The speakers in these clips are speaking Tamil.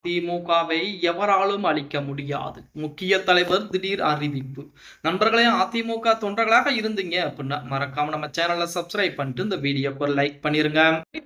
திமுகவை எவராலும் அழிக்க முடியாது. முக்கிய தலைவர் திடீர் அறிவிப்பு. நண்பர்களே, அதிமுக தொண்டர்களாக இருந்தீங்க அப்படின்னா மறக்காம நம்ம சேனலை சப்ஸ்கிரைப் பண்ணிட்டு இந்த வீடியோக்கு ஒரு லைக் பண்ணிருங்க.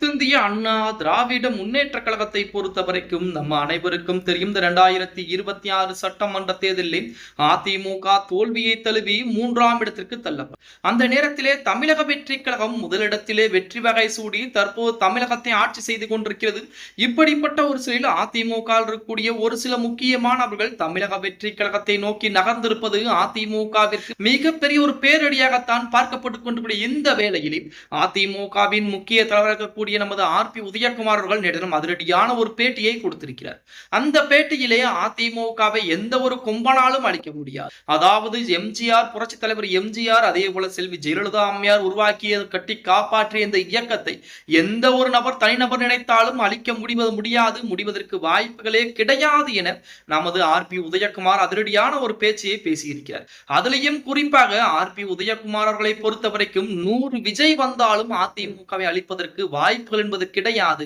இந்திய அண்ணா திராவிட முன்னேற்ற கழகத்தை பொறுத்த வரைக்கும் நம்ம அனைவருக்கும் தெரியும், இந்த 2026 சட்டமன்ற தேர்தலில் அதிமுக தோல்வியை தழுவி 3ஆம் இடத்திற்கு தள்ளப்படும். அந்த நேரத்திலே தமிழக வெற்றி கழகம் முதலிடத்திலே வெற்றி வகை சூடி தற்போது தமிழகத்தை ஆட்சி செய்து கொண்டிருக்கிறது. இப்படிப்பட்ட ஒரு சூழலில் அதிமுக இருக்கக்கூடிய ஒரு சில முக்கியமானவர்கள் தமிழக வெற்றி கழகத்தை நோக்கி நகர்ந்திருப்பது அதிமுகவிற்கு மிகப்பெரிய ஒரு பேரடியாகத்தான் பார்க்கப்பட்டுக் கொண்டிருக்கிற இந்த வேளையில் அதிமுகவின் முக்கிய தலைவராக இருக்கக்கூடிய நமது ஆர்.பி. உதயகுமார் அவர்கள் நேற்று அதிரடியான ஒரு பேட்டியை கொடுத்திருக்கிறார். அந்த பேட்டியிலே அதிமுகவை எந்த ஒரு கொம்பனாலும் அளிக்க முடியாது. அதாவது எம்ஜிஆர், புரட்சி தலைவர் எம்ஜிஆர், அதே போல செல்வி ஜெயலலிதா அம்மையார் உருவாக்கிய கட்டி காப்பாற்றிய இந்த இயக்கத்தை எந்த ஒரு நபர் தனிநபர் நினைத்தாலும் அளிக்க முடிவதற்கு வாய்ப்புகளே கிடையாது என நமது ஆர்.பி. உதயகுமார் அதிரடியான ஒரு பேச்சையை பேசியிருக்கிறார். அதிலையும் குறிப்பாக ஆர்.பி. உதயகுமார் அவர்களை பொறுத்த வரைக்கும் 100 விஜய் வந்தாலும் அதிமுகவை அளிப்பதற்கு வாய்ப்புகள் என்பது கிடையாது.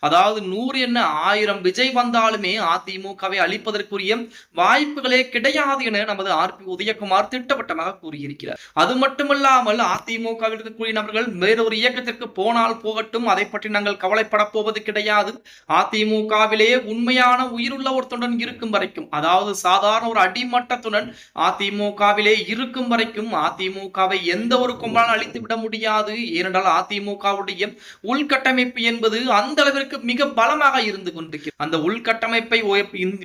அதாவது 100 என்ன 1000 விஜய் வந்தாலுமே அதிமுகவை அளிப்பதற்குரிய வாய்ப்புகளே கிடையாது என நமது ஆர்.பி. உதயகுமார் திட்டவட்டமாக கூறியிருக்கிறார். அது மட்டுமல்லாமல் அதிமுகவில் இருக்கக்கூடிய நபர்கள் வேறொரு இயக்கத்திற்கு போனால் போகட்டும், அதை பற்றி நாங்கள் கவலைப்பட போவது கிடையாது. அதிமுகவிலே உண்மையான உயிருள்ள ஒரு தொண்டன் இருக்கும் வரைக்கும், அதாவது சாதாரண ஒரு அடிமட்டத்துடன் அதிமுகவிலே இருக்கும் வரைக்கும் அதிமுகவை எந்த ஒரு கொம்பனாலும் அழித்து விட முடியாது. ஏனென்றால் அதிமுகவுடைய உள்கட்டமைப்பு என்பது அந்த அளவிற்கு மிக பலமாக இருந்து கொண்டிருக்கிறது. அந்த உள்கட்டமைப்பை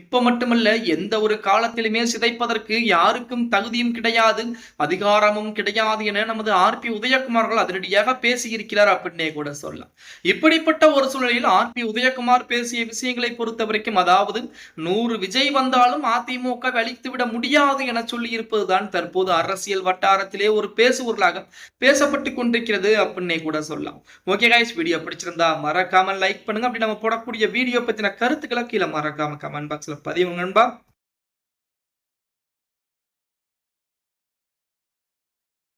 இப்ப மட்டுமல்ல, எந்த ஒரு காலத்திலுமே சிதைப்பதற்கு யாருக்கும் தகுதியும் கிடையாது, அதிகாரமும் கிடையாது என நமது ஆர்.பி. உதயகுமார்கள் அதிரடியாக பேசியிருக்கிறார் அப்படின்னே கூட சொல்லலாம். இப்படிப்பட்ட ஒரு சூழலில் ஆர்.பி. உதயகுமார் பேசிய விஷயங்களை பொறுத்த வரைக்கும், அதாவது 100 விஜய் வந்தாலும் அதிமுக அழித்து விட முடியாது என சொல்லி இருப்பதுதான் தற்போது அரசியல் வட்டாரத்திலே ஒரு பேசுபொருளாக பேசப்பட்டு கொண்டிருக்கிறது அப்படின்னே கூட சொல்லலாம். ஓகே கைஸ், வீடியோ பிடிச்சிருந்தா மறக்காம லைக் பண்ணுங்க. அப்படி நம்ம போடக்கூடிய வீடியோ பத்தின கருத்துக்களை கீழே மறக்காம கமெண்ட் பாக்ஸ்ல பதிவுங்க நண்பா.